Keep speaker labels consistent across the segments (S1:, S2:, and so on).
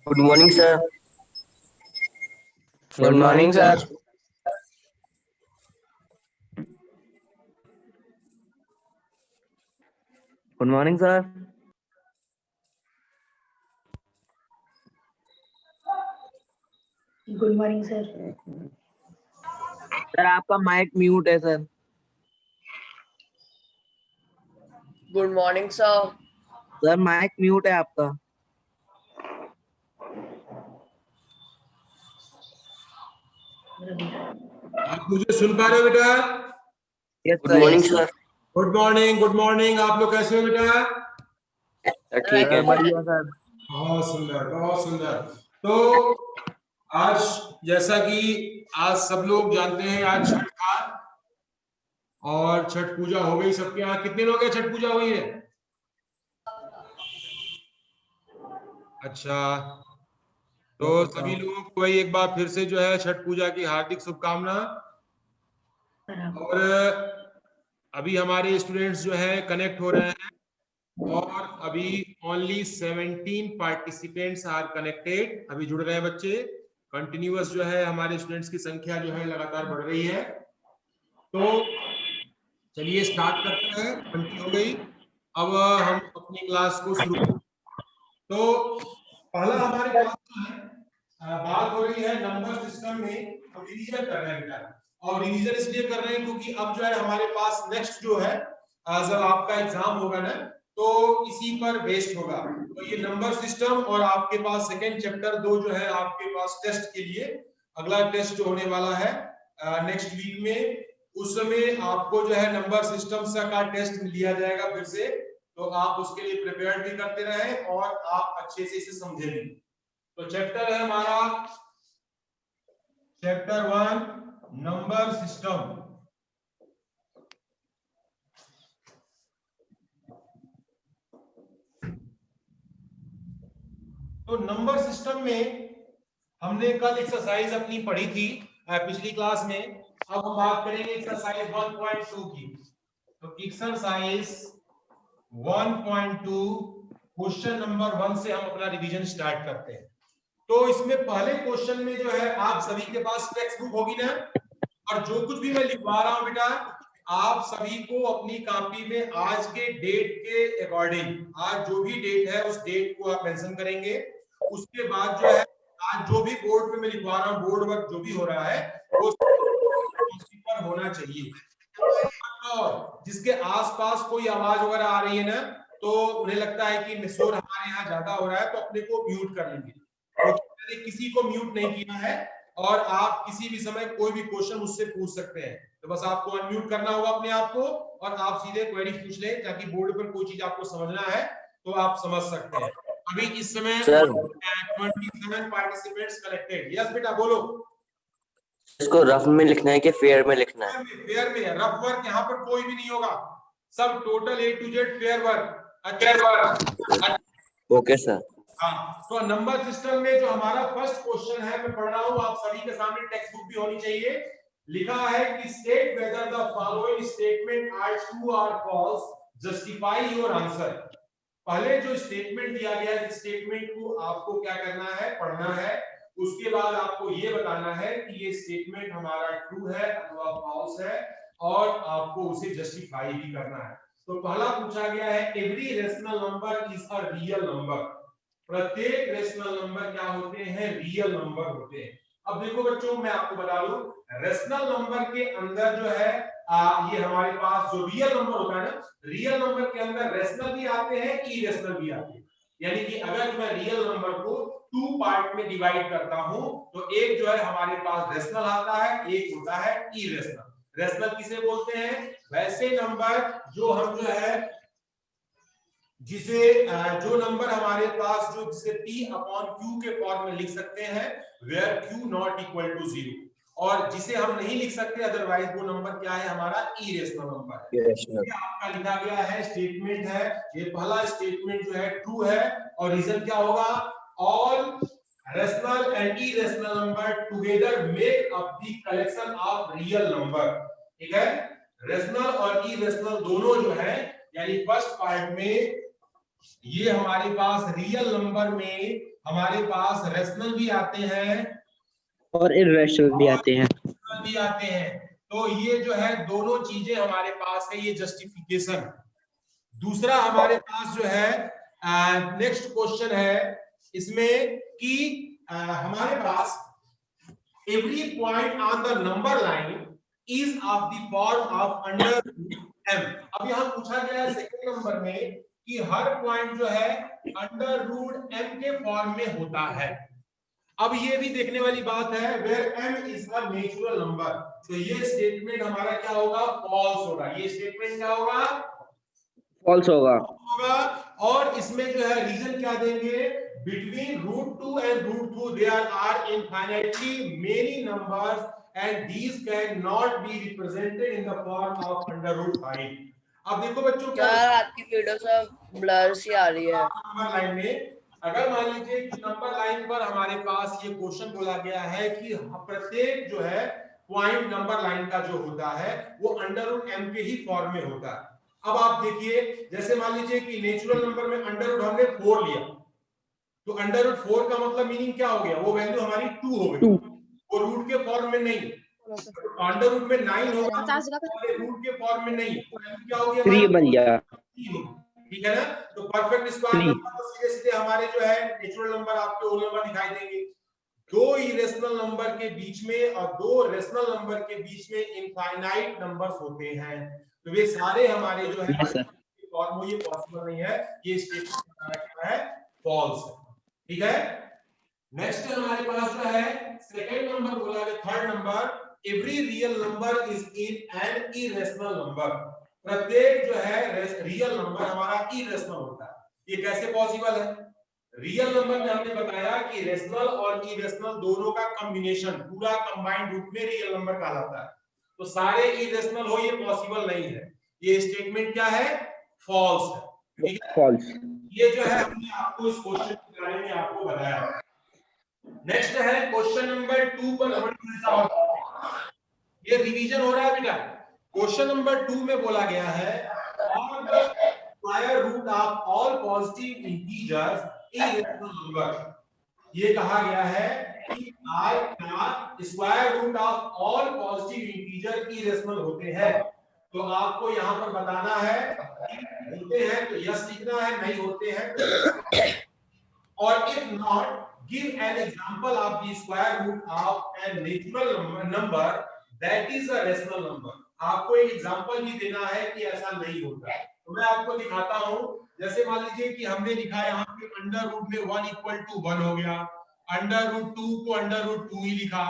S1: Good morning sir.
S2: Good morning sir.
S1: Good morning sir.
S3: Good morning sir.
S2: Sir आपका mic mute है sir.
S4: Good morning sir.
S2: Sir mic mute है आपका।
S5: आप मुझे सुन पा रहे हो बेटा?
S2: Yes
S1: good
S2: sir.
S1: Morning sir.
S5: Good morning, good morning. आप लोग कैसे हो बेटा?
S1: सर ठीक है।
S2: बढ़िया सर।
S5: बहुत सुंदर, बहुत सुंदर। तो आज जैसा कि आज सब लोग जानते हैं, आज छठ था और छठ पूजा हो गई सबके यहाँ। कितने लोग हैं छठ पूजा हुई है? अच्छा, तो सभी लोगों को एक बार फिर से जो है छठ पूजा की हार्दिक शुभकामना। और अभी हमारे स्टूडेंट्स जो है कनेक्ट हो रहे हैं और अभी ओनली 17 पार्टिसिपेंट्स आर कनेक्टेड। अभी जुड़ रहे हैं बच्चे। कंटिन्यूअस जो है हमारे स्टूडेंट्स की संख्या जो है लगातार बढ़ रही है। तो चलिए स्टार्ट करते हैं। 20 हो गई। अब हम अपनी क्लास को शुरू। तो पहला हमारे पास जो है बात हो रही है नंबर सिस्टम में। हम रिवीजन कर रहे हैं बेटा, और रिवीजन इसलिए कर रहे हैं क्योंकि अब जो है हमारे पास नेक्स्ट जो है जब आपका एग्जाम होगा ना, तो इसी पर बेस्ड होगा। तो ये नंबर सिस्टम और आपके पास सेकेंड चैप्टर 2 जो है आपके पास टेस्ट के लिए अगला टेस्ट जो होने वाला है नेक्स्ट वीक में, उस समय आपको जो है नंबर सिस्टम का टेस्ट लिया जाएगा फिर से। तो आप उसके लिए प्रिपेयर भी करते रहें और आप अच्छे से इसे समझे भी। तो चैप्टर है हमारा चैप्टर 1 नंबर सिस्टम। तो नंबर सिस्टम में हमने कल एक्सरसाइज अपनी पढ़ी थी पिछली क्लास में। अब हम बात करेंगे एक्सरसाइज 1.2 की। तो एक्सरसाइज 1.2 क्वेश्चन नंबर 1 से हम अपना रिवीजन स्टार्ट करते हैं। तो इसमें पहले क्वेश्चन में जो है आप सभी के पास टेक्स्ट बुक होगी ना, और जो कुछ भी मैं लिखवा रहा हूं बेटा, आप सभी को अपनी कॉपी में आज के डेट के अकॉर्डिंग, आज जो भी डेट है उस डेट को आप मेंशन करेंगे। उसके बाद जो है आज जो भी बोर्ड पे मैं लिखवा रहा हूं, बोर्ड वर्क जो भी हो रहा है वो पर होना चाहिए। और जिसके आसपास कोई आवाज वगैरह आ रही है ना, तो उन्हें लगता है कि शोर हमारे यहाँ ज्यादा हो रहा है, तो अपने को म्यूट कर लेंगे। तो मैंने किसी को म्यूट नहीं किया है और आप किसी भी समय कोई भी क्वेश्चन मुझसे पूछ सकते हैं। तो बस आपको अनम्यूट करना होगा अपने आप को और आप सीधे क्वेरी पूछ लें, ताकि बोर्ड पर कोई चीज आपको समझना है तो आप समझ सकते हैं। अभी इस समय 27 पार्टिसिपेंट्स कनेक्टेड। यस बेटा बोलो।
S1: इसको रफ में लिखना है कि फेयर में लिखना है?
S5: फेयर में। रफ वर्क यहाँ पर कोई भी नहीं होगा, सब total A to Z fair work. अच्छा
S1: ओके सर।
S5: हाँ, तो नंबर सिस्टम में जो हमारा फर्स्ट क्वेश्चन है मैं पढ़ रहा हूँ, आप सभी के सामने टेक्स्ट बुक भी होनी चाहिए। लिखा है कि state whether the following statement are true और फॉल्स, जस्टिफाई योर आंसर। पहले जो स्टेटमेंट दिया गया है, स्टेटमेंट को आपको क्या करना है, पढ़ना है। उसके बाद आपको ये बताना है कि ये स्टेटमेंट हमारा ट्रू है अथवा फॉल्स है, और आपको उसे जस्टिफाई भी करना है। तो पहला पूछा गया है, every rational number is a real number. प्रत्येक रेशनल नंबर क्या होते हैं, रियल नंबर होते हैं। अब देखो बच्चों, मैं आपको बता दूं, रेशनल नंबर के अंदर जो है ये हमारे पास जो रियल नंबर होता है ना, रियल नंबर के अंदर रेशनल भी आते हैं, इरेशनल भी आते हैं। यानी कि अगर मैं रियल नंबर को 2 पार्ट में डिवाइड करता हूं, तो एक जो है हमारे पास रेशनल आता है, एक होता है इरेशनल। रेशनल किसे बोलते हैं, वैसे नंबर जो हम जो है जिसे जो नंबर हमारे पास जो जिसे p अपॉन q के फॉर्म में लिख सकते हैं, where q not equal to 0, और जिसे हम नहीं लिख सकते अदरवाइज वो नंबर क्या है, हमारा इरेशनल नंबर है। ये आपका लिखा गया है, स्टेटमेंट है। ये पहला स्टेटमेंट जो है ट्रू है, और रीजन क्या होगा, all rational and irrational number together make up the collection of real number. ठीक है, रेशनल और इरेशनल दोनों जो है, यानी फर्स्ट पार्ट में ये हमारे पास रियल नंबर में हमारे पास रेशनल भी आते हैं
S2: और इर्रेशनल भी आते हैं।
S5: भी आते हैं। तो ये जो है दोनों चीजें हमारे पास है, ये जस्टिफिकेशन। दूसरा हमारे पास जो है नेक्स्ट क्वेश्चन है इसमें कि हमारे पास every point on the number line is of the form of under m। अब यहाँ पूछा गया है सेकंड नंबर में कि हर पॉइंट जो है अंडर रूट m के फॉर्म में होता है। अब ये भी देखने वाली बात है where m is a natural number, तो ये स्टेटमेंट हमारा क्या होगा, फॉल्स होगा। ये स्टेटमेंट क्या होगा,
S2: फॉल्स होगा।
S5: और इसमें जो है रीजन क्या देंगे, between √2 and √2 there are infinitely many numbers and these can not be represented in the form of √5। अब देखो बच्चों क्या
S4: यार आपकी वीडियो सब ब्लर सी आ रही है।
S5: नंबर लाइन में अगर मान लीजिए कि नंबर लाइन पर हमारे पास ये क्वेश्चन बोला गया है कि प्रत्येक जो है पॉइंट नंबर लाइन का जो होता है वो √m के ही फॉर्म में होता है। अब आप देखिए जैसे मान लीजिए कि नेचुरल नंबर में अंडर हमने 4 लिया, तो √4 का मतलब मीनिंग क्या हो गया, वो वैल्यू हमारी 2 हो गई, वो रूट के फॉर्म में नहीं। अंडर रूट में 9 होगा, रूट के फॉर्म में नहीं, क्या हो गया,
S2: 3 बन गया।
S5: ठीक है ना। तो परफेक्ट स्क्वायर नंबर तो सीधे सीधे हमारे जो है नेचुरल नंबर आपको होल नंबर दिखाई देंगे। दो इरेशनल नंबर के बीच में और दो रेशनल नंबर के बीच में इनफाइनाइट नंबर्स होते हैं, तो वे सारे हमारे जो है फॉर्म में ये पॉसिबल नहीं है, ये स्टेटमेंट क्या है, फॉल्स। ठीक है। नेक्स्ट हमारे पास जो है सेकंड नंबर बोला गया, third number, every real number is in an irrational number. प्रत्येक जो है रियल नंबर हमारा इरेशनल होता है। ये कैसे पॉसिबल है, रियल नंबर में हमने बताया कि रेशनल और इरेशनल दोनों का कॉम्बिनेशन पूरा कंबाइंड रूप में रियल नंबर कहलाता है। तो सारे इरेशनल हो ये पॉसिबल नहीं है, ये स्टेटमेंट क्या है, फॉल्स है। ठीक है, फॉल्स। ये जो है हमने आपको इस क्वेश्चन के बारे में आपको बताया। नेक्स्ट है क्वेश्चन नंबर 2 पर ये रिवीजन हो रहा है बेटा। क्वेश्चन नंबर 2 में बोला गया है और the square root of all positive integers irrational number. ये कहा गया है कि r का square root of all positive integer irrational होते हैं। तो आपको यहाँ पर बताना है कि होते हैं तो यस लिखना है, नहीं होते हैं तो और if not give an example of the square root of a natural number that is a rational number। आपको एक एग्जांपल भी देना है कि ऐसा नहीं होता। तो मैं आपको दिखाता हूं, जैसे मान लीजिए कि हमने लिखा यहाँ पे अंडर रूट में 1 = 1 हो गया, अंडर रूट 2 को अंडर रूट 2 ही लिखा,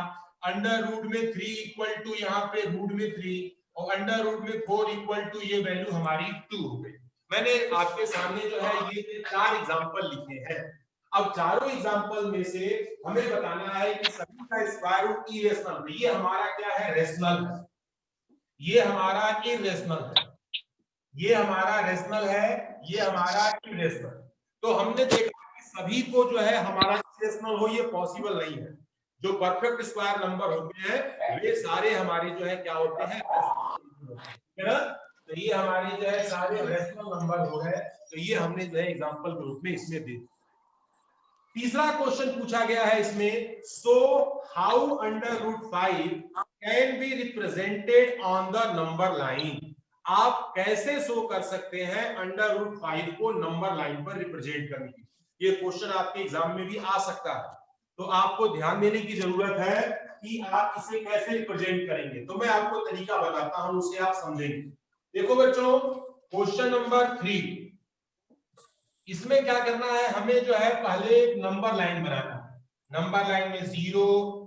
S5: अंडर रूट में 3 = यहाँ पे रूट में 3 और अंडर रूट में 4 = ये वैल्यू हमारी 2 हो गई। मैंने आपके सामने जो है ये 4 एग्जांपल लिखे हैं। अब चारों एग्जांपल में से हमें बताना है कि सभी का स्क्वायर रूट इरेशनल, ये हमारा क्या है, रेशनल है, ये हमारा इरेशनल है, ये हमारा रेशनल है, ये हमारा इरेशनल। तो हमने देखा कि सभी को जो है हमारा इरेशनल हो ये पॉसिबल नहीं है। जो परफेक्ट स्क्वायर नंबर होते हैं वे सारे हमारे जो है क्या होते हैं, है ना। तो ये हमारे जो है सारे रेशनल नंबर हो गए, तो ये हमने जो है एग्जांपल के रूप में इसमें दे। तीसरा क्वेश्चन पूछा गया है इसमें, so how √5 can be represented on the number line. आप कैसे शो कर सकते हैं √5 को नंबर लाइन पर रिप्रेजेंट करने की। ये क्वेश्चन आपके एग्जाम में भी आ सकता है, तो आपको ध्यान देने की जरूरत है कि आप इसे कैसे रिप्रेजेंट करेंगे। तो मैं आपको तरीका बताता हूं, उसे आप समझेंगे। देखो बच्चों, क्वेश्चन नंबर 3, इसमें क्या करना है, हमें जो है पहले एक नंबर लाइन बनाना है। नंबर लाइन में 0,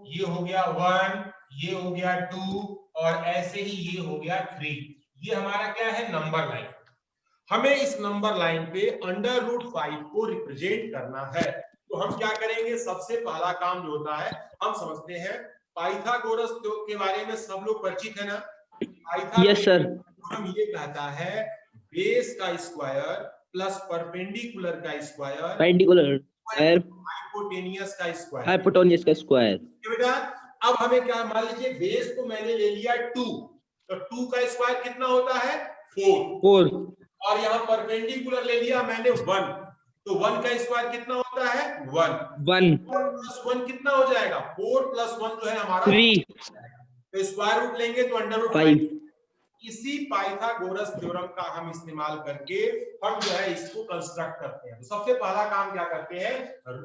S5: ये हो गया 1, ये हो गया 2 और ऐसे ही ये हो गया 3। ये हमारा क्या है, नंबर लाइन। हमें इस नंबर लाइन पे √5 को रिप्रेजेंट करना है। तो हम क्या करेंगे, सबसे पहला काम जो होता है, हम समझते हैं पाइथागोरस के बारे में सब लोग परिचित है ना। Pythagoras
S2: yes sir.
S5: हम ये कहता है बेस का स्क्वायर प्लस परपेंडिकुलर का स्क्वायर,
S2: पेंडिकुलर स्क्वायर,
S5: हाइपोटेनियस का स्क्वायर,
S2: हाइपोटेनियस का स्क्वायर।
S5: बेटा अब हमें क्या, मान लीजिए बेस को मैंने ले लिया 2, तो 2 का स्क्वायर कितना होता है, 4, और यहाँ परपेंडिकुलर ले लिया मैंने 1, तो 1 का स्क्वायर कितना होता है 1,
S2: 1
S5: प्लस 1 कितना हो जाएगा 4 प्लस 1 जो है हमारा
S2: 3
S5: तो स्क्वायर रूट लेंगे तो अंडर रूट
S2: 5
S5: इसी पाइथागोरस थ्योरम का हम इस्तेमाल करके हम जो है इसको कंस्ट्रक्ट करते हैं। तो सबसे पहला काम क्या करते हैं,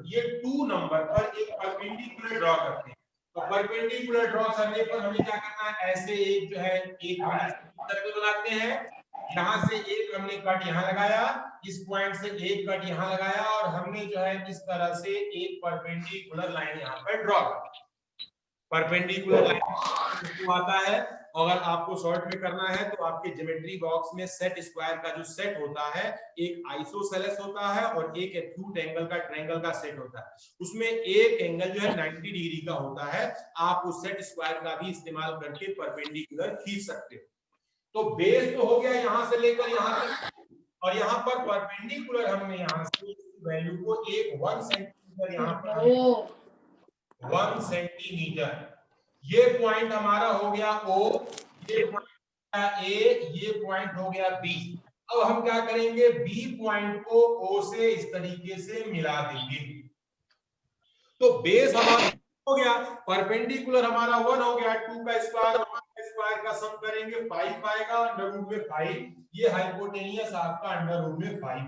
S5: ये 2 नंबर पर एक परपेंडिकुलर ड्रॉ करते हैं। तो परपेंडिकुलर ड्रॉ करने पर हमें क्या करना है, ऐसे एक जो है एक सर्कल बनाते हैं, यहाँ से एक हमने कट यहाँ लगाया, इस पॉइंट से एक कट यहाँ लगाया और हमने जो है इस तरह से एक परपेंडिकुलर लाइन यहाँ पर ड्रॉ की। परपेंडिकुलर लाइन आता है, अगर आपको शॉर्ट में करना है तो आपके ज्योमेट्री बॉक्स में सेट स्क्वायर का जो सेट होता है, एक आइसोसेलेस होता है और एक एक्यूट एंगल का ट्रायंगल का सेट होता है, उसमें एक एंगल जो है 90 डिग्री का होता है। आप उस सेट स्क्वायर का भी इस्तेमाल करके परपेंडिकुलर खींच सकते हो। तो बेस तो हो गया यहां से लेकर यहां तक, और यहाँ पर परपेंडिकुलर हमने यहाँ से वैल्यू को एक 1 सेंटीमीटर यहाँ पर 1 सेंटीमीटर, ये पॉइंट हमारा हो गया O, ये पॉइंट A, ये पॉइंट हो गया B। अब हम क्या करेंगे, B पॉइंट को O से इस तरीके से मिला देंगे। तो बेस हमारा हो गया, परपेंडिकुलर हमारा 1 हो गया, 2 का स्क्वायर 1 का स्क्वायर का सम करेंगे 5 आएगा, अंडर रूट में 5, ये हाइपोटेनियस आपका अंडर रूट में 5।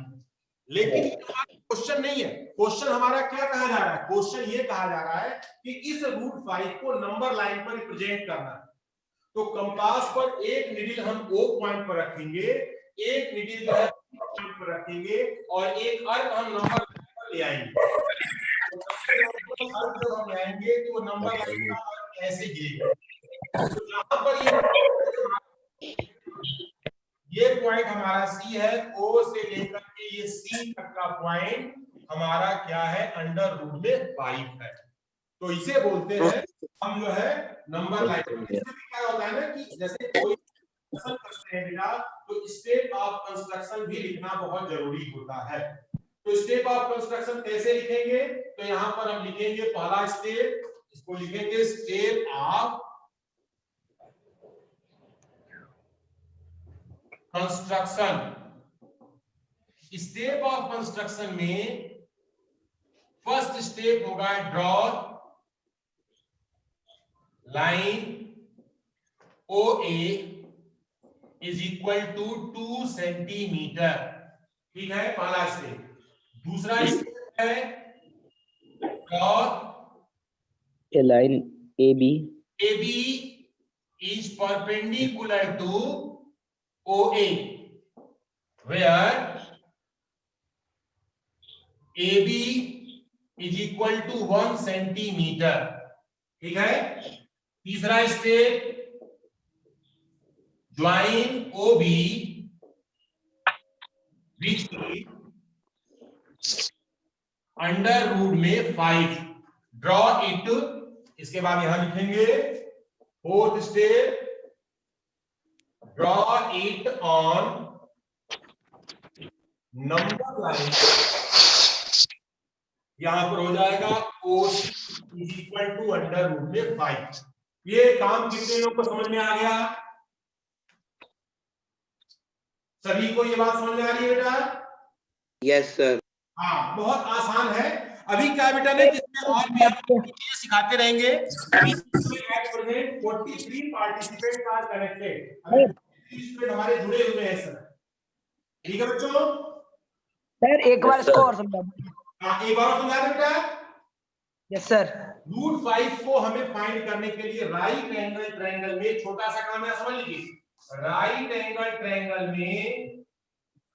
S5: लेकिन क्वेश्चन नहीं है, क्वेश्चन हमारा क्या कहा जा रहा है, क्वेश्चन ये कहा जा रहा है कि इस रूट 5 को नंबर लाइन पर रिप्रेजेंट करना है। तो कंपास पर एक निडिल हम O पॉइंट पर रखेंगे, एक निडिल जो है पॉइंट पर रखेंगे और एक अर्क हम नंबर लाइन पर ले आएंगे। तो हम ले आएंगे तो नंबर लाइन का अर्क ऐसे गिरेगा। तो यहां पर ये पॉइंट हमारा C है, O से लेकर के ये C तक का पॉइंट हमारा क्या है, अंडर रूट में 5 है। तो इसे बोलते हैं हम जो है नंबर लाइन। इसमें भी क्या होता है ना कि जैसे कोई कंस्ट्रक्शन करते हैं बेटा, तो स्टेप ऑफ कंस्ट्रक्शन भी लिखना बहुत जरूरी होता है। तो स्टेप ऑफ कंस्ट्रक्शन कैसे लिखेंगे, तो यहाँ पर हम लिखेंगे पहला स्टेप, इसको लिखेंगे step of construction. Step of construction में फर्स्ट स्टेप होगा draw line OA is equal to 2 centimeter. ठीक है, पहला स्टेप। दूसरा स्टेप है draw
S2: a line AB
S5: is perpendicular to OA where AB is equal to 1 centimeter. ठीक है। तीसरा स्टेप join OB which is under root में 5, ड्रॉ इट। इसके बाद यहां लिखेंगे fourth step draw it on number line. यहां पर हो जाएगा OC is equal to under root में 5। ये काम कितने लोग को समझ में आ गया? सभी को ये बात समझ में आ रही है बेटा?
S2: Yes sir.
S5: हाँ, बहुत आसान है। अभी क्या बेटा ने जिसमें और भी आपको चीजें सिखाते रहेंगे। 43 पार्टिसिपेंट आर कनेक्टेड, स्टूडेंट हमारे जुड़े हुए हैं सर। ठीक है बच्चों?
S3: सर एक बार इसको और समझा।
S5: हाँ, एक बार समझा दे बेटा।
S3: Yes sir.
S5: रूट 5 को हमें फाइंड करने के लिए राइट एंगल ट्रायंगल में छोटा सा काम है, समझ लीजिए। राइट एंगल ट्रायंगल में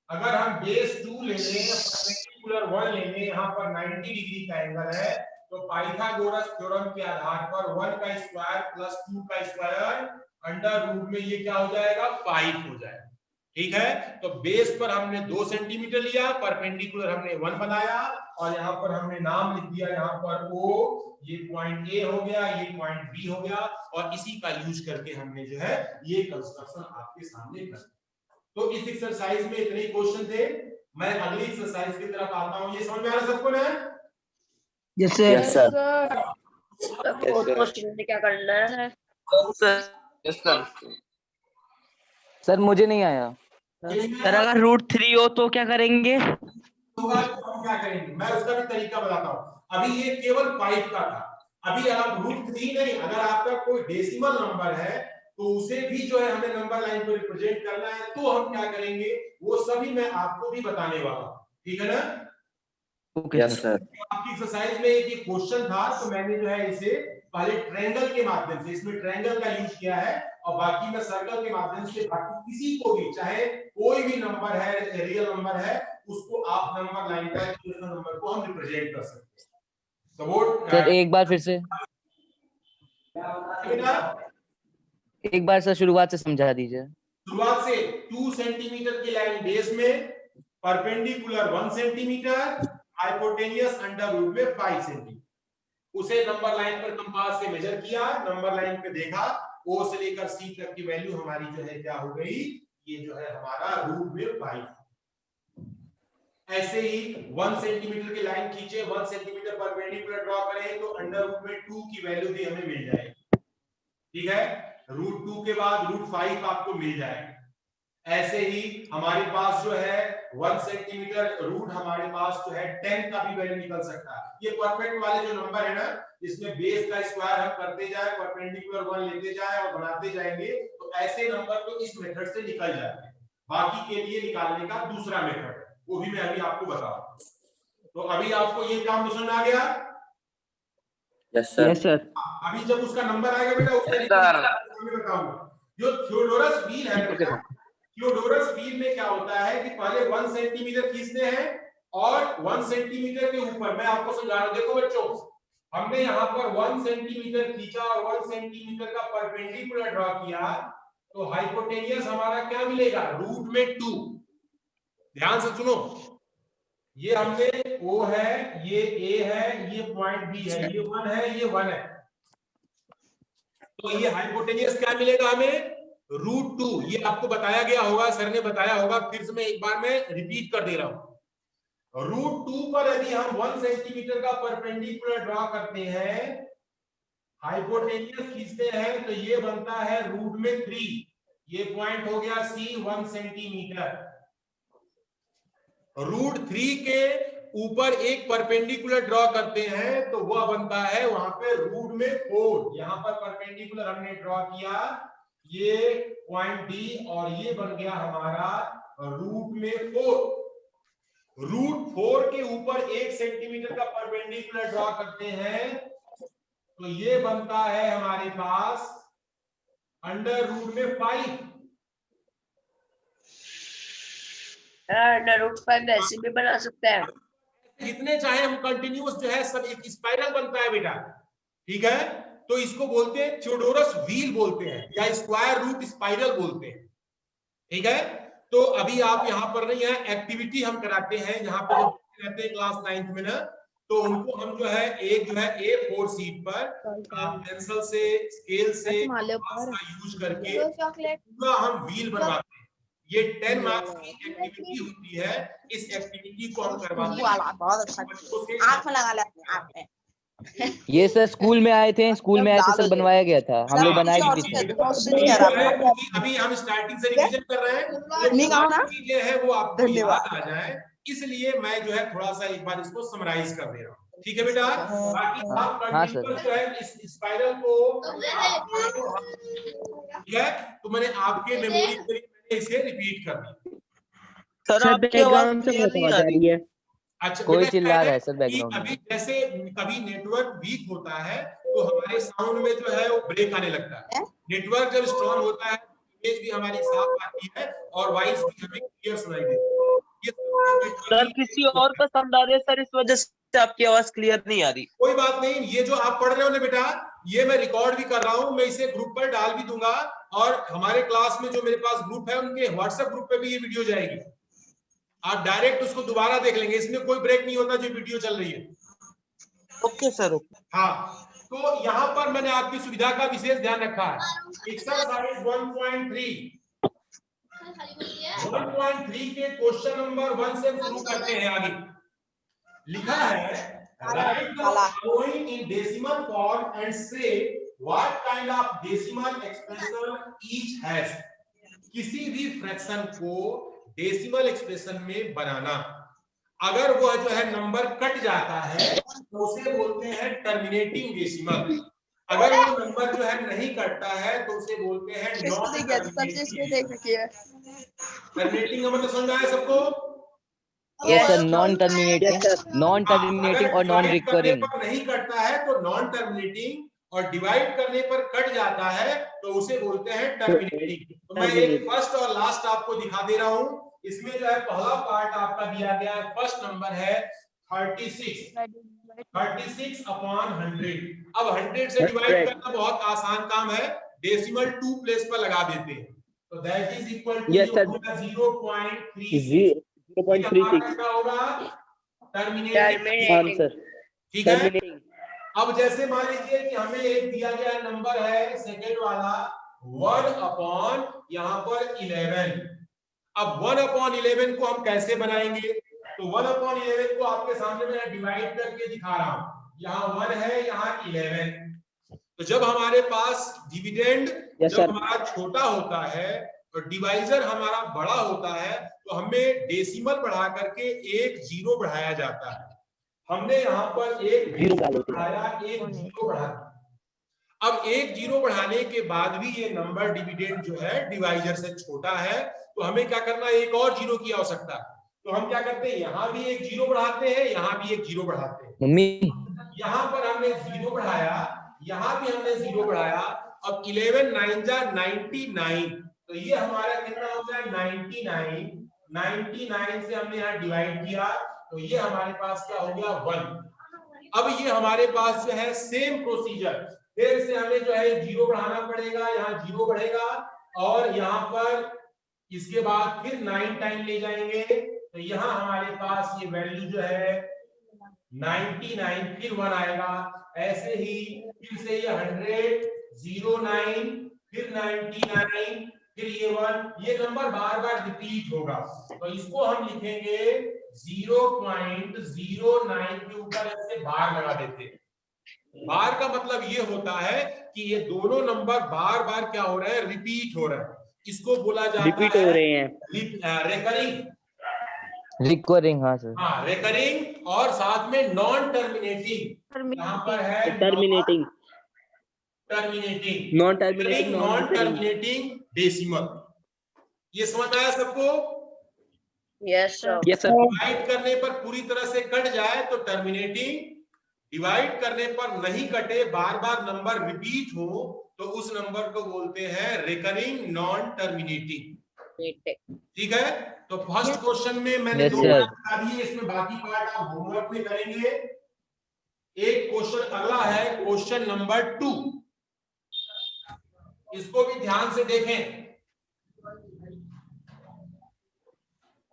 S5: अगर हम बेस 2 ले लें, परपेंडिकुलर 1 ले लें, यहाँ पर 90 डिग्री का एंगल है, तो पाइथागोरस थ्योरम के आधार पर 1 का स्क्वायर प्लस 2 का स्क्वायर अंडर रूट में ये क्या हो जाएगा 5 हो जाएगा। ठीक है, तो बेस पर हमने 2 सेंटीमीटर लिया, परपेंडिकुलर हमने 1 बनाया और यहाँ पर हमने नाम लिख दिया, यहाँ पर O, ये पॉइंट A हो गया, ये पॉइंट B हो गया, और इसी का यूज करके हमने जो है ये कंस्ट्रक्शन आपके सामने कर। तो इस एक्सरसाइज में इतने क्वेश्चन थे। मैं अगली एक्सरसाइज की तरफ आता हूँ। ये समझ में आ रहा सबको ना?
S3: Yes sir.
S1: Yes sir.
S4: क्या करना है?
S3: Yes sir. सर मुझे नहीं आया।
S2: सर अगर √3 हो तो क्या करेंगे?
S5: होगा तो हम क्या करेंगे, मैं उसका भी तरीका बताता हूँ। अभी ये केवल 5 का था, अभी आप √3 नहीं, अगर आपका कोई डेसिमल नंबर है तो उसे भी जो है हमें नंबर लाइन पर रिप्रेजेंट करना है, तो हम क्या करेंगे वो सभी मैं आपको भी बताने वाला हूँ, ठीक है ना?
S1: Yes sir.
S5: आपकी एक्सरसाइज में एक क्वेश्चन था तो मैंने जो है इसे पहले ट्रायंगल के माध्यम से, इसमें ट्रायंगल का यूज किया है और बाकी मैं सर्कल के माध्यम से बाकी किसी को भी, चाहे कोई भी नंबर है, रियल नंबर है, उसको आप नंबर लाइन का नंबर को हम रिप्रेजेंट कर सकते हैं। तो वो
S2: सर एक बार फिर से, एक बार सर शुरुआत से समझा दीजिए।
S5: शुरुआत से 2 सेंटीमीटर की लाइन बेस में, perpendicular 1 centimeter, hypotenuse under root में 5 सेंटीमीटर, उसे नंबर लाइन पर कंपास से मेजर किया, नंबर लाइन पे देखा, ओ से लेकर सी तक की वैल्यू हमारी जो है क्या हो गई, ये जो है हमारा रूट में 5। ऐसे ही 1 सेंटीमीटर की लाइन खींचे, 1 सेंटीमीटर परपेंडिकुलर ड्रॉ करें तो अंडर रूट में 2 की वैल्यू भी हमें मिल जाएगी, ठीक है? √2 के बाद √5 आपको मिल जाएगा। ऐसे ही हमारे पास जो है 1 सेंटीमीटर रूट, हमारे पास जो है 10 का भी वैल्यू निकल सकता है। ये परफेक्ट वाले जो नंबर है ना, इसमें बेस का स्क्वायर हम करते जाए, परपेंडिकुलर 1 लेते जाए और बनाते जाएंगे, तो ऐसे नंबर तो इस मेथड से निकल जाते हैं। बाकी के लिए निकालने का दूसरा मेथड है, वो भी मैं अभी आपको बताऊंगा। तो अभी आपको ये काम समझ आ गया?
S1: Yes sir.
S2: Yes sir.
S5: अभी जब उसका नंबर आएगा बेटा उसका बताऊंगा। जो थियोडोरस व्हील है बेटा, थियोडोरस व्हील में क्या होता है कि पहले 1 सेंटीमीटर खींचते हैं और 1 सेंटीमीटर के ऊपर, मैं आपको समझा रहा हूं, देखो बच्चों, हमने यहाँ पर 1 सेंटीमीटर खींचा और 1 सेंटीमीटर का परपेंडिकुलर ड्रॉ किया, तो हाइपोटेनियस हमारा क्या मिलेगा, रूट में 2। ध्यान से सुनो, ये हमने O है, ये A है, ये पॉइंट B है, ये 1 है, ये 1 है, तो ये हाइपोटेनियस क्या मिलेगा हमें, √2। ये आपको बताया गया होगा, सर ने बताया होगा, फिर से मैं एक बार मैं रिपीट कर दे रहा हूं। √2 पर यदि हम 1 सेंटीमीटर का परपेंडिकुलर ड्रॉ करते हैं, हाइपोटेनियस खींचते हैं, तो ये बनता है रूट में 3। ये पॉइंट हो गया C 1 सेंटीमीटर। √3 के ऊपर एक परपेंडिकुलर ड्रॉ करते हैं तो वह बनता है वहां पे रूट में 4। यहां पर परपेंडिकुलर हमने ड्रॉ किया, ये पॉइंट D और ये बन गया हमारा रूट में 4। √4 के ऊपर 1 सेंटीमीटर का परपेंडिकुलर ड्रॉ करते हैं तो ये बनता है हमारे पास अंडर रूट में 5।
S4: अंडर रूट 5 ऐसे भी बना सकते हैं,
S5: जितने चाहे हम कंटिन्यूअस जो है सब एक स्पाइरल बनता है बेटा, ठीक है? तो इसको बोलते हैं थियोडोरस व्हील बोलते हैं, या स्क्वायर रूट स्पाइरल बोलते हैं, ठीक है? तो अभी आप यहाँ पर नहीं है, एक्टिविटी हम कराते हैं यहाँ पे रहते हैं क्लास 9th में ना, तो उनको हम जो है एक जो है A4 शीट पर पेंसिल से, स्केल से यूज करके पूरा हम व्हील बनवाते हैं। ये 10 मार्क्स की एक्टिविटी होती है, इस एक्टिविटी को हम करवाते हैं।
S2: ये सर स्कूल में आए थे, स्कूल में आए थे सर, बनवाया गया था, हम लोग बनाए भी थे।
S5: अभी हम स्टार्टिंग से रिवीजन कर रहे हैं, ये है वो आपको याद आ जाए, इसलिए मैं जो है थोड़ा सा एक बार इसको समराइज कर दे रहा हूँ, ठीक है बेटा? बाकी आप कंटिन्यूअस जो है इस स्पाइरल को, ठीक है? तो मैंने आपके मेमोरी के लिए इसे रिपीट कर दिया।
S2: सर आपकी आवाज क्लियर नहीं आ रही है।
S5: अच्छा,
S2: कोई चिल्ला रहा है सर बैकग्राउंड में।
S5: अभी जैसे कभी नेटवर्क वीक होता है तो हमारे साउंड में जो है वो ब्रेक आने लगता है। नेटवर्क जब स्ट्रांग होता है इमेज भी हमारी साफ आती है और वॉइस भी हमें क्लियर सुनाई देती है।
S6: सर किसी और का साउंड आ रहा है सर, इस वजह से आपकी आवाज क्लियर नहीं आ रही।
S5: कोई बात नहीं, ये जो आप पढ़ रहे हो ना बेटा, ये मैं रिकॉर्ड भी कर रहा हूँ, मैं इसे ग्रुप पर डाल भी दूंगा, और हमारे क्लास में जो मेरे पास ग्रुप है उनके व्हाट्सएप ग्रुप पे भी ये वीडियो जाएगी, आप डायरेक्ट उसको दोबारा देख लेंगे, इसमें कोई ब्रेक नहीं होता जो वीडियो चल रही है।
S6: Okay sir, okay.
S5: हाँ, तो यहाँ पर मैंने आपकी सुविधा का विशेष ध्यान रखा है। एक्सरसाइज 1.3 के क्वेश्चन नंबर 1 से शुरू करते हैं। आगे लिखा है, write the following in decimal form and say what kind of decimal expression each has. किसी भी फ्रैक्शन को डेसिमल एक्सप्रेशन में बनाना। अगर वो जो है नंबर कट जाता है तो उसे बोलते हैं टर्मिनेटिंग डेसिमल। अगर वो नंबर जो है नहीं कटता है तो उसे बोलते हैं नॉन टर्मिनेटिंग। का मतलब समझ आया सबको?
S2: Yes sir,
S4: Yes,
S2: non terminating, non
S5: अगर
S2: टर्मिनेटिंग और नॉन
S5: डिवाइड करने
S2: रिकरिंग।
S5: पर नहीं कटता है तो नॉन टर्मिनेटिंग, और डिवाइड करने पर कट जाता है तो उसे बोलते हैं टर्मिनेटिंग। तो मैं एक फर्स्ट और लास्ट आपको दिखा दे रहा हूं। इसमें जो है पहला पार्ट आपका दिया गया है, फर्स्ट नंबर है 36 अपॉन 100। अब 100 से डिवाइड करना बहुत आसान काम है, डेसिमल 2 प्लेस पर लगा देते हैं, तो दैट इज इक्वल टू 0.36।
S7: 0.36
S5: क्या होगा? Terminating
S4: terminating.
S7: आंसर।
S5: ठीक है। अब जैसे मान लीजिए कि हमें एक दिया गया नंबर है सेकेंड वाला 1 अपॉन यहाँ पर 11। अब 1 अपॉन 11 को हम कैसे बनाएंगे? तो 1 अपॉन 11 को आपके सामने मैं डिवाइड करके दिखा रहा हूं। यहाँ 1 है, यहाँ 11। तो जब हमारे पास डिविडेंड जब हमारा छोटा होता है और डिवाइजर हमारा बड़ा होता है तो हमें डेसिमल बढ़ा करके एक जीरो बढ़ाया जाता है। हमने यहाँ पर एक जीरो बढ़ाया, एक जीरो बढ़ा। अब एक जीरो बढ़ाने के बाद भी ये नंबर डिविडेंड जो है डिवाइजर से छोटा है, तो हमें क्या करना है? एक और जीरो की आवश्यकता है। तो हम क्या करते हैं? यहाँ भी एक जीरो बढ़ाते हैं, यहाँ भी एक जीरो बढ़ाते हैं।
S2: मम्मी, यहाँ
S5: पर हमने जीरो बढ़ाया, यहाँ भी हमने जीरो बढ़ाया। अब 11 9 जा 99, तो ये हमारा कितना हो जाए? 99। 99 से हमने यहाँ डिवाइड किया तो ये हमारे पास क्या हो गया? 1। अब ये हमारे पास जो है सेम प्रोसीजर, फिर से हमें जो है जीरो बढ़ाना पड़ेगा, यहाँ जीरो बढ़ेगा और यहाँ पर इसके बाद फिर 9 टाइम ले जाएंगे, तो यहाँ हमारे पास ये वैल्यू जो है 99, फिर 1 आएगा। ऐसे ही फिर से ये 100, 09, फिर 99, फिर ये 1, ये नंबर बार बार रिपीट होगा। तो इसको हम लिखेंगे 0.09 के ऊपर ऐसे बार लगा देते हैं। बार का मतलब ये होता है कि ये दोनों नंबर बार बार क्या हो रहे हैं? रिपीट हो रहे हैं। इसको बोला जाता
S7: रिपीट हो रहे हैं,
S2: रिकरिंग। हाँ सर,
S5: हाँ, रिकरिंग। और साथ में नॉन टर्मिनेटिंग, यहाँ पर है
S7: terminating,
S5: terminating,
S7: non terminating,
S5: non terminating decimal. ये समझ आया सबको?
S4: Yes, sir.
S7: Yes sir.
S5: Divide करने पर पूरी तरह से कट जाए तो टर्मिनेटिंग, डिवाइड करने पर नहीं कटे, बार बार नंबर रिपीट हो, तो उस नंबर को बोलते हैं रिकरिंग नॉन टर्मिनेटिंग। ठीक है। तो फर्स्ट क्वेश्चन में मैंने दो पार्ट बता दिए, इसमें बाकी पार्ट आप होमवर्क में करेंगे। एक क्वेश्चन अगला है क्वेश्चन नंबर 2, इसको भी ध्यान से देखें।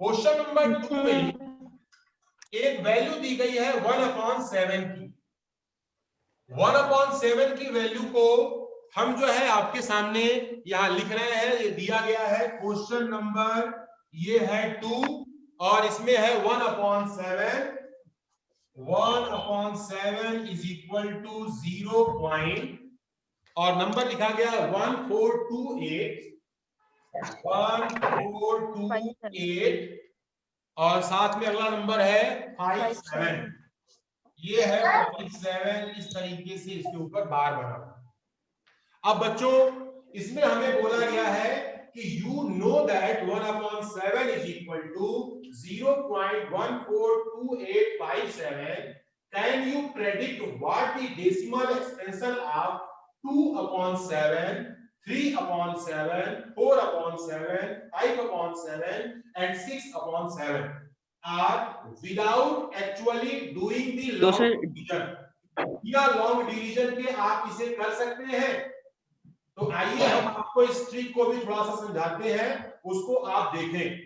S5: क्वेश्चन नंबर 2 में एक वैल्यू दी गई है 1/7 की। 1/7 की वैल्यू को हम जो है आपके सामने यहां लिख रहे हैं। ये दिया गया है क्वेश्चन नंबर, ये है 2 और इसमें है 1/7। 1/7 इज इक्वल टू 0 पॉइंट और नंबर लिखा गया है 1428 और साथ में अगला नंबर है 57। ये है 57। इस तरीके से इसके ऊपर बार बना। अब बच्चों इसमें हमें बोला गया है कि you know that 1/7 is equal to 0.142857. Can you predict what the decimal expression of 2/7, 3/7, 4/7, 5/7 and 6/7 are without actually doing the long division? या लॉन्ग डिवीजन के आप इसे कर सकते हैं। तो आइए हम आपको इस ट्रिक को भी थोड़ा सा समझाते हैं, उसको आप देखें।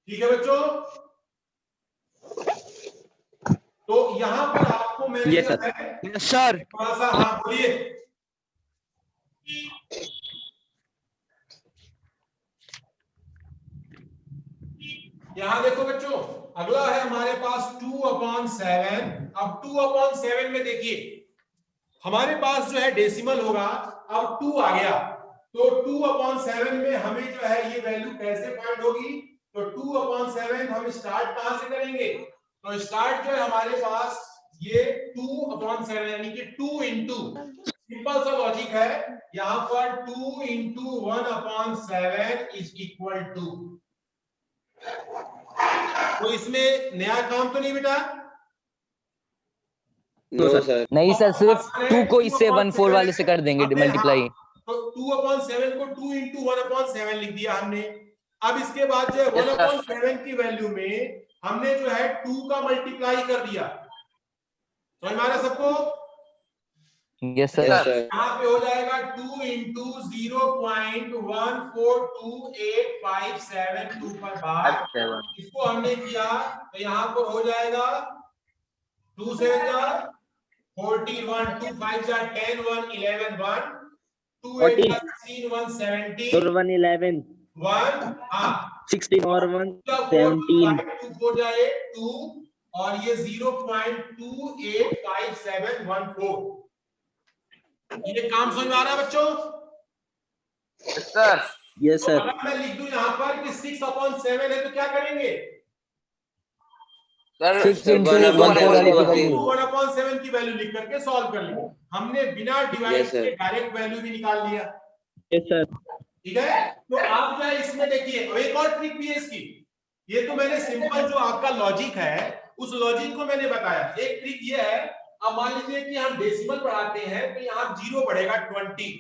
S5: ठीक है बच्चों? तो यहां पर आपको मैंने
S7: यस सर।
S5: थोड़ा सा, हाँ बोलिए। यहां देखो बच्चों, अगला है हमारे पास 2/7। अब 2/7 में देखिए हमारे पास जो है डेसिमल होगा। अब 2 आ गया तो 2/7 में हमें जो है ये वैल्यू कैसे फाइंड होगी? तो 2/7 हम स्टार्ट कहां से करेंगे? तो स्टार्ट जो है हमारे पास ये 2/7 यानी कि 2 इंटू, सिंपल सा लॉजिक है यहां पर 2 इंटू 1/7 इज इक्वल टू। तो इसमें नया काम तो नहीं बेटा?
S7: No sir.
S2: नहीं सर, सिर्फ 2 को इससे 1/4 वाले से कर देंगे मल्टीप्लाई।
S5: तो 2/7 को 2 इंटू 1/7 लिख दिया हमने। अब इसके बाद जो है
S1: Yes, sir.
S5: 1/7 की वैल्यू में हमने जो है 2 का मल्टीप्लाई कर दिया। समझ में आ रहा है सबको?
S2: Yes sir.
S1: Yes, sir.
S5: यहाँ पे हो जाएगा 2 इंटू 0.1428572 पर बार। इसको हमने किया तो यहाँ पर हो जाएगा 2 से 41, 2 5 10, 1 11 1, 2 8 16 1 17
S7: और 1 11
S5: 1 हाँ
S7: 16 और 1
S5: 17
S7: 17
S5: हो जाए 2 और ये 0.285714। ये काम समझ में आ रहा है बच्चों?
S1: सर
S7: यस
S5: तो
S7: सर।
S5: अगर मैं लिख दूं यहाँ पर कि 6/7 है तो क्या करेंगे?
S1: सर
S2: 6 into
S5: 1/7 की वैल्यू लिख करके सॉल्व कर लेंगे। हमने बिना डिवाइड
S1: Yes, sir.
S5: के डायरेक्ट वैल्यू भी निकाल लिया।
S7: Yes sir.
S5: ठीक है, तो आप जो है इसमें देखिए एक और ट्रिक भी है इसकी। ये तो मैंने सिंपल जो आपका लॉजिक है उस लॉजिक को मैंने बताया। एक ट्रिक ये है, अब मान लीजिए कि हम डेसिमल पढ़ाते हैं तो यहाँ 0 बढ़ेगा 20,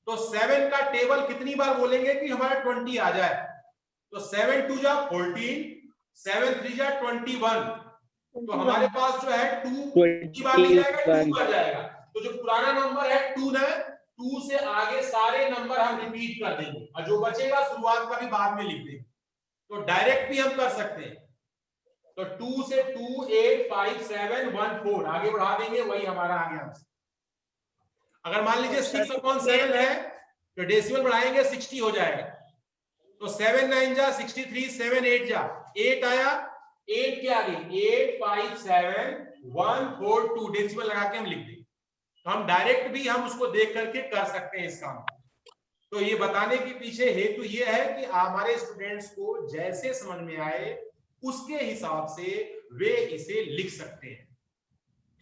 S5: तो 7 का टेबल कितनी बार बोलेंगे कि हमारा 20 आ जाए? तो 7 2 जा 14, 7 3 जा 21, तो हमारे पास जो है 2 की बार नहीं जाएगा, 2 पर जाएगा। तो जो पुराना नंबर है 2 ना, 2 से आगे सारे नंबर हम रिपीट कर देंगे और जो बचेगा शुरुआत का भी बाद में लिख देंगे। तो डायरेक्ट भी हम कर सकते हैं। तो 2 से 2 8 5 7 1 4 आगे बढ़ा देंगे, वही हमारा आ गया आंसर। अगर मान लीजिए 6/7 है तो डेसिमल बढ़ाएंगे 60 हो जाएगा। तो 7 9 जा 63, 7 8 जा 8 आया, 8 के आगे 8 5 7 1 4 2 डेसिमल लगा के हम लिख देंगे। तो हम डायरेक्ट भी हम उसको देख करके कर सकते हैं इस काम। तो ये बताने के पीछे हेतु ये है कि हमारे स्टूडेंट्स को जैसे समझ में आए उसके हिसाब से वे इसे लिख सकते हैं।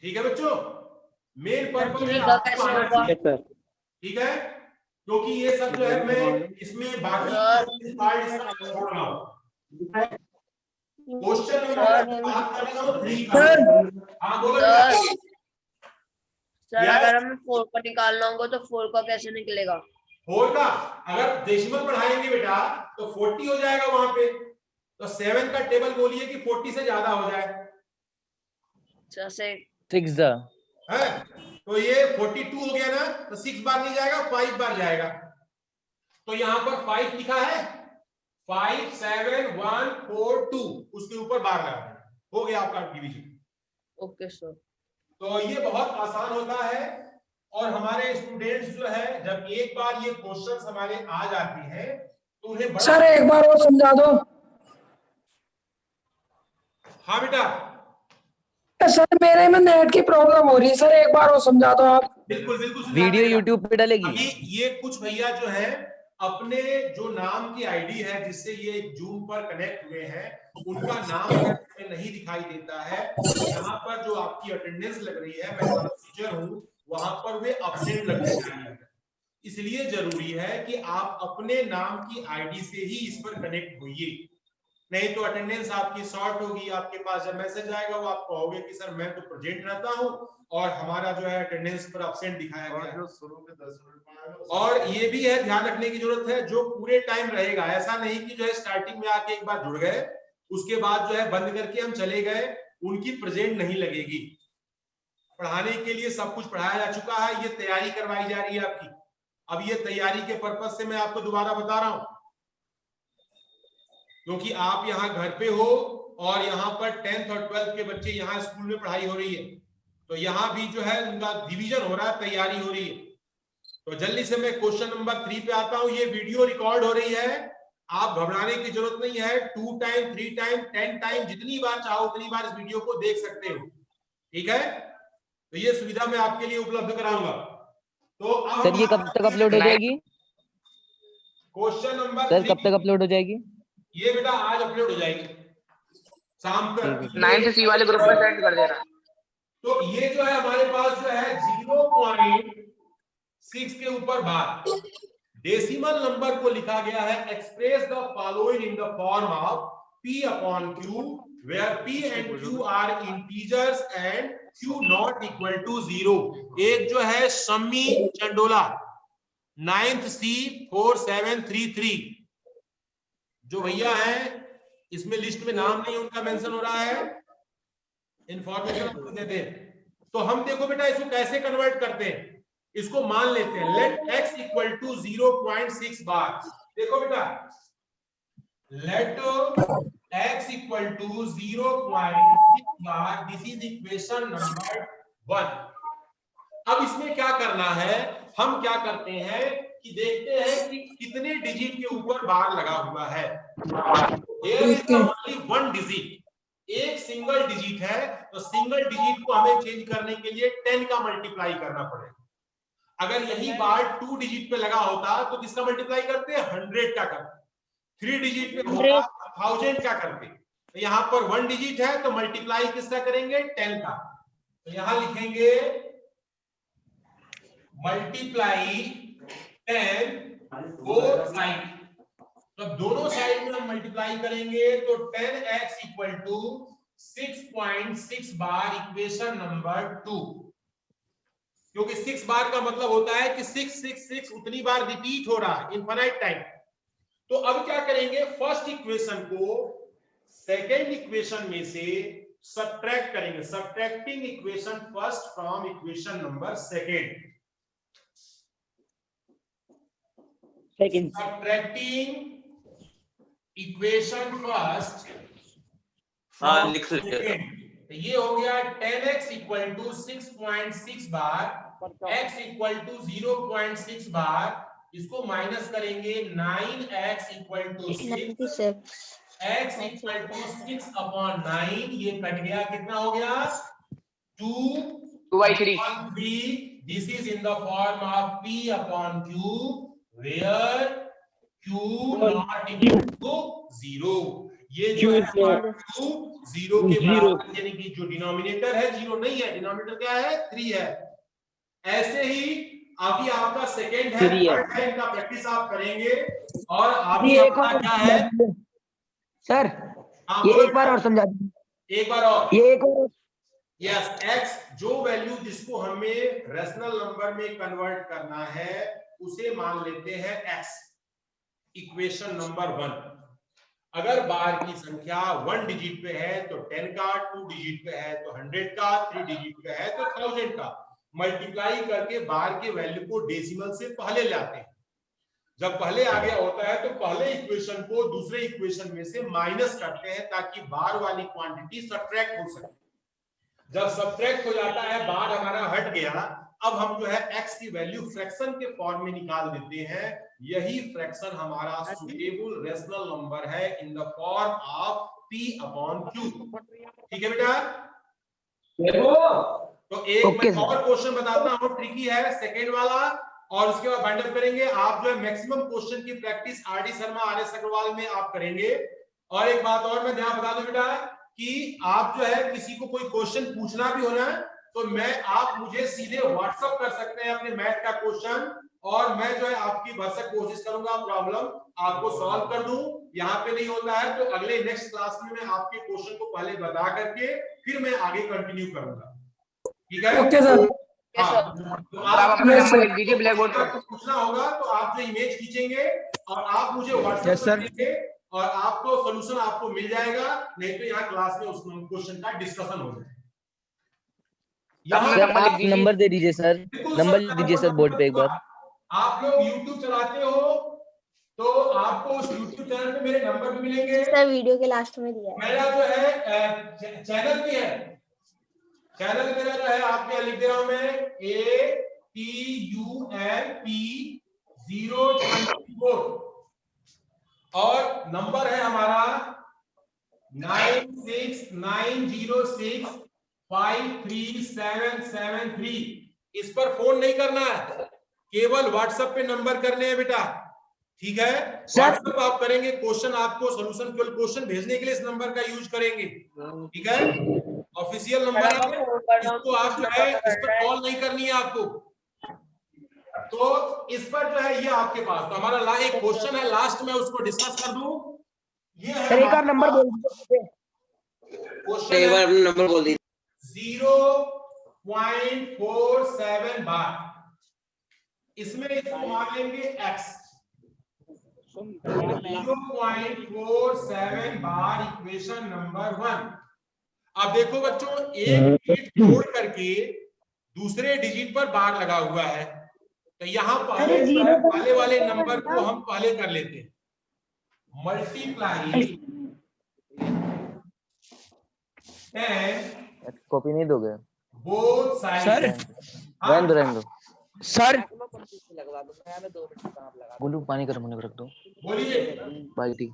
S5: ठीक है बच्चों, मेन पर्पस
S4: ठीक है, कैसे होगा?
S7: Yes sir.
S5: ठीक है, क्योंकि ये सब जो है मैं इसमें बाकी पार्ट इसका छोड़ रहा हूं। क्वेश्चन नंबर बात कर रहा हूं 3 का। हां बोलो बेटा।
S4: सर अगर हमें 4 को निकालना होगा तो 4 का कैसे निकलेगा?
S5: 4 का अगर डेसिमल बढ़ाएंगे बेटा तो 40 हो जाएगा वहां पे। तो 7 का टेबल बोलिए कि 40 से ज्यादा हो जाए।
S4: जैसे
S2: 6
S5: है तो ये 42 हो गया ना, तो 6 बार नहीं जाएगा, 5 बार जाएगा। तो यहाँ पर 5 लिखा है, 5 7 1 4 2 उसके ऊपर बार लगा देना, हो गया आपका डिवीजन।
S4: Okay sir.
S5: तो ये बहुत आसान होता है और हमारे स्टूडेंट्स जो है जब एक बार ये क्वेश्चंस हमारे आ जाते हैं तो उन्हें बड़ा।
S3: सर एक बार और समझा दो।
S5: हाँ बेटा।
S3: सर मेरे में नेट की प्रॉब्लम हो रही है सर, एक बार और समझा दो आप।
S5: बिल्कुल बिल्कुल
S2: वीडियो यूट्यूब पे डालेगी।
S5: अभी ये कुछ भैया जो है अपने जो नाम की आईडी है जिससे ये जूम पर कनेक्ट हुए हैं उनका नाम अगर नहीं दिखाई देता है, यहाँ पर जो आपकी अटेंडेंस लग रही है, मैं टीचर हूँ, वहां पर वे अपसेंट लग जाएंगे। इसलिए जरूरी है कि आप अपने नाम की आईडी से ही इस पर कनेक्ट होइए, नहीं तो अटेंडेंस आपकी शॉर्ट होगी। आपके पास जब मैसेज आएगा वो आप कहोगे कि सर मैं तो प्रेजेंट रहता हूं और हमारा जो है अटेंडेंस पर अपसेंट दिखाया गया है। और ये भी है ध्यान रखने की जरूरत है, जो पूरे टाइम रहेगा, ऐसा नहीं कि जो है स्टार्टिंग में आके एक बार जुड़ गए उसके बाद जो है बंद करके हम चले गए, उनकी प्रेजेंट नहीं लगेगी। पढ़ाने के लिए सब कुछ पढ़ाया जा चुका है, ये तैयारी करवाई जा रही है आपकी। अब ये तैयारी के पर्पज से मैं आपको दोबारा बता रहा हूं, क्योंकि आप यहाँ घर पे हो और यहाँ पर 10th और 12th के बच्चे यहाँ स्कूल में पढ़ाई हो रही है, तो यहाँ भी जो है उनका डिवीजन हो रहा है, तैयारी हो रही है। तो जल्दी से मैं क्वेश्चन नंबर 3 पे आता हूँ। ये वीडियो रिकॉर्ड हो रही है, आप घबराने की जरूरत नहीं है। 2 टाइम 3 टाइम 10 टाइम जितनी बार चाहो उतनी बार इस वीडियो को देख सकते हो, ठीक है? तो ये सुविधा मैं आपके लिए उपलब्ध कराऊंगा। तो अब
S2: सर ये कब तक अपलोड हो जाएगी?
S5: क्वेश्चन नंबर
S2: सर कब तक अपलोड हो जाएगी?
S5: ये बेटा आज अपलोड हो जाएगी शाम तक।
S6: 9 से सी वाले ग्रुप में सेंड कर देना।
S5: तो ये जो है हमारे पास जो है 0.6 के ऊपर बार डेसिमल नंबर को लिखा गया है express the following in the form of P upon Q where P and Q are integers and Q not equal to 0। एक जो है शम्मी चंडोला 9th C 4733 जो भैया है, इसमें लिस्ट में नाम नहीं उनका मेंशन हो रहा है, इंफॉर्मेशन देते हैं। तो हम देखो बेटा इसको कैसे कन्वर्ट करते हैं, इसको मान लेते हैं let x equal to 0.6 bar. देखो बेटा let x equal to 0.6 bar, this is equation number 1। अब इसमें क्या करना है, हम क्या करते हैं कि देखते हैं कि कितने डिजिट के ऊपर बार लगा हुआ है। Here is only one digit, एक सिंगल डिजिट है, तो सिंगल डिजिट को हमें चेंज करने के लिए 10 का मल्टीप्लाई करना पड़ेगा। अगर यही बार 2 डिजिट पे लगा होता तो किसका मल्टीप्लाई करते हैं, 100 का करते। 3 डिजिट पे होता 1000 का करते। तो यहाँ पर 1 डिजिट है तो मल्टीप्लाई किसका करेंगे, 10 का। तो यहाँ लिखेंगे मल्टीप्लाई 10 बोथ साइड। तो दोनों साइड में हम मल्टीप्लाई करेंगे तो 10x equal to 6.6 bar, equation number 2। क्योंकि 6 बार का मतलब होता है कि 666 उतनी बार रिपीट हो रहा है इनफाइनाइट टाइम। तो अब क्या करेंगे, फर्स्ट इक्वेशन को सेकेंड इक्वेशन में से सब्ट्रैक्ट करेंगे, subtracting equation first from equation number second. Subtracting equation first
S6: हाँ लिख सकते हैं।
S5: तो ये हो गया 10x equal to 6.6 bar, x equal to 0.6 bar, इसको माइनस करेंगे 9x equal to 6, x equal to 6 upon 9, ये कट गया, कितना हो गया 2/3। This is in the form of P upon Q where Q not equal to 0। ये जो है 0 के बराबर, यानी कि जो डिनोमिनेटर है 0 नहीं है, डिनोमिनेटर क्या है 3 है। ऐसे ही अभी आपका सेकेंड है, थर्ड टाइम का प्रैक्टिस आप करेंगे। और अभी आपका क्या है
S2: सर, ये एक बार और समझा दीजिए,
S5: एक बार और,
S2: ये एक और।
S5: यस x जो वैल्यू जिसको हमें रेशनल नंबर में कन्वर्ट करना है उसे मान लेते हैं x, इक्वेशन नंबर 1। अगर बार की संख्या 1 डिजिट पे है तो 10 का, 2 डिजिट पे है तो 100 का, 3 डिजिट पे है तो 1000 का। मल्टीप्लाई करके बार के वैल्यू को डेसिमल से पहले लाते हैं। जब पहले आ गया होता है तो पहले इक्वेशन को दूसरे इक्वेशन में से माइनस करते हैं ताकि बार वाली क्वांटिटी सब्ट्रैक्ट हो सके। जब सब्ट्रैक्ट हो जाता है, बार हमारा हट गया, अब हम जो है x की वैल्यू फ्रैक्शन के फॉर्म में निकाल देते हैं। यही फ्रैक्शन हमारा सुटेबल रेशनल नंबर है इन the form of P upon Q। ठीक है बेटा, तो एक मैं और क्वेश्चन बताता हूँ, ट्रिकी है, सेकेंड वाला, और उसके बाद बाइंड अप करेंगे। आप जो है मैक्सिमम क्वेश्चन की practice RD Sharma, RS Agarwal में आप करेंगे। और एक बात और मैं ध्यान बता दूं बेटा कि आप जो है किसी को कोई क्वेश्चन पूछना भी होना है तो आप मुझे सीधे व्हाट्सएप कर सकते हैं अपने मैथ का क्वेश्चन, और मैं जो है आपकी भरसक कोशिश करूंगा प्रॉब्लम आपको सॉल्व कर दूं। यहाँ पे नहीं होता है तो अगले नेक्स्ट क्लास में मैं आपके क्वेश्चन को पहले बता करके फिर मैं आगे कंटिन्यू करूंगा। ठीक है,
S3: ओके सर।
S5: हाँ, तो आप
S6: अपना नंबर लिख दीजिए ब्लैक बोर्ड पर।
S5: पूछना होगा तो आप जो इमेज खींचेंगे और आप मुझे व्हाट्सएप कर देंगे और आपको सॉल्यूशन आपको मिल जाएगा। नहीं तो यहाँ क्लास में उस क्वेश्चन का डिस्कशन हो जाएगा।
S2: आप नंबर दे दीजिए सर, नंबर लिख दीजिए सर बोर्ड पे एक बार।
S5: आप लोग YouTube चलाते हो तो आपको उस YouTube चैनल पे मेरे नंबर भी मिलेंगे।
S8: सर वीडियो के लास्ट में दिया है।
S5: मेरा जो है चैनल भी है, चैनल मेरा जो है आपके लिख दे रहा हूं मैं ATULP024 और नंबर है हमारा 9690653773। इस पर फोन नहीं करना है, केवल व्हाट्सएप पे नंबर करने हैं बेटा। ठीक है। व्हाट्सएप आप करेंगे क्वेश्चन, आपको सोल्यूशन केवल क्वेश्चन भेजने के लिए इस नंबर का यूज करेंगे, ठीक है। ऑफिशियल नंबर है, इसको आप जो है इस पर कॉल नहीं करनी है आपको। तो इस पर जो है ये आपके पास, तो हमारा एक क्वेश्चन है लास्ट में, उसको डिस्कस कर दूं। ये है
S3: सर एक और नंबर बोल दीजिए।
S5: क्वेश्चन है
S1: नंबर बोल दीजिए।
S5: 0.47 बार, इसमें इसको मान लेंगे x, 0.47 बार इक्वेशन नंबर 1। अब देखो बच्चों, एक डिजिट छोड़ करके दूसरे डिजिट पर बार लगा हुआ है, तो यहाँ पहले वाले नंबर को हम पहले कर लेते हैं। मल्टीप्लाई 10
S2: कॉपी नहीं दोगे
S5: बोथ साइड।
S2: रहने दो
S3: सर
S2: बोलू, पानी गर्म होने को रख दो
S5: बोलिए।
S2: बाल्टी।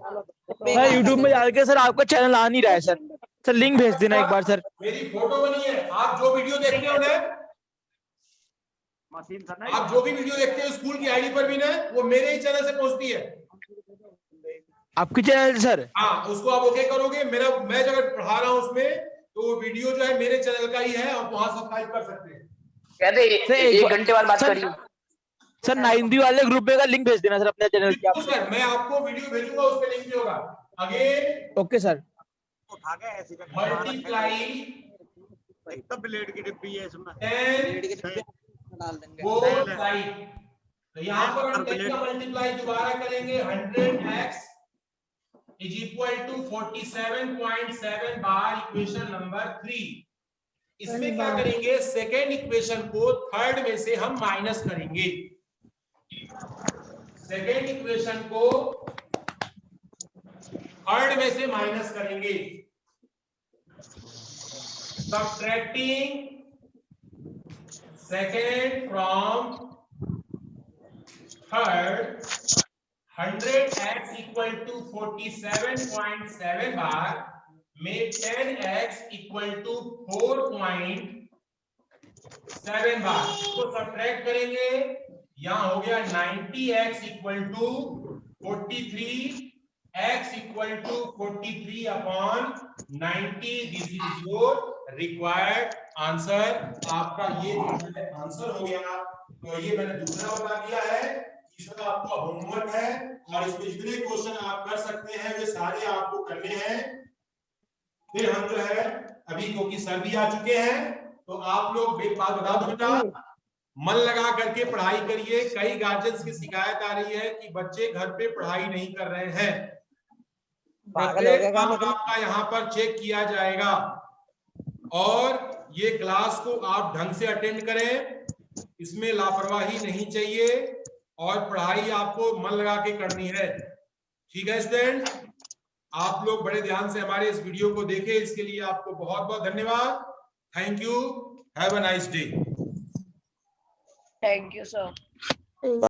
S3: सर यूट्यूब में जाके सर आपका चैनल आ नहीं रहा है सर लिंक भेज देना एक बार सर।
S5: मेरी फोटो बनी है, आप जो वीडियो देखते हो ना, आप जो भी वीडियो देखते हो स्कूल की आईडी पर भी ना, वो मेरे ही चैनल से पहुंचती है।
S3: आपके चैनल सर?
S5: हाँ, उसको आप ओके करोगे। मैं अगर पढ़ा रहा हूँ उसमें, तो वो वीडियो जो है मेरे चैनल का ही है, आप वहां सब्सक्राइब कर सकते हैं।
S1: कहते एक घंटे बाद बात करिए
S3: सर 9वीं वाले ग्रुप में का लिंक भेज देना सर अपने चैनल की।
S5: सर मैं आपको वीडियो भेजूंगा, उस पे लिंक भी होगा। Again
S3: okay sir.
S5: Multiply
S7: blade की डिब्बी है इसमें,
S5: 10 बोथ साइड। तो यहाँ पर हम 10 का मल्टीप्लाई दोबारा करेंगे, 100x is equal to 47.7 bar equation number 3। इसमें क्या करेंगे, सेकेंड इक्वेशन को थर्ड में से हम माइनस करेंगे। सेकेंड इक्वेशन को थर्ड में से माइनस करेंगे। Subtracting second from third, 100x equal to 47.7 bar में 10x इक्वल टू 4.7 बार को सब्ट्रैक्ट करेंगे। यहां हो गया 90x equal to 43x equal to 43 upon 90। This is your required answer. आपका ये आंसर हो गया। तो ये मैंने दूसरा बता दिया है, तीसरा आपका होमवर्क है, और इसमें जितने क्वेश्चन आप कर सकते हैं वे सारे आपको करने हैं। फिर हम जो है अभी, क्योंकि सर भी आ चुके हैं, तो आप लोग बात बता दो बेटा, मन लगा करके पढ़ाई करिए। कई गार्जियंस की शिकायत आ रही है कि बच्चे घर पे पढ़ाई नहीं कर रहे हैं। प्रत्येक काम आपका यहाँ पर चेक किया जाएगा, और ये क्लास को आप ढंग से अटेंड करें, इसमें लापरवाही नहीं चाहिए, और पढ़ाई आपको मन लगा के करनी है। ठीक है स्टूडेंट, आप लोग बड़े ध्यान से हमारे इस वीडियो को देखें, इसके लिए आपको बहुत बहुत धन्यवाद। Thank you, have a nice day.
S4: Thank you sir.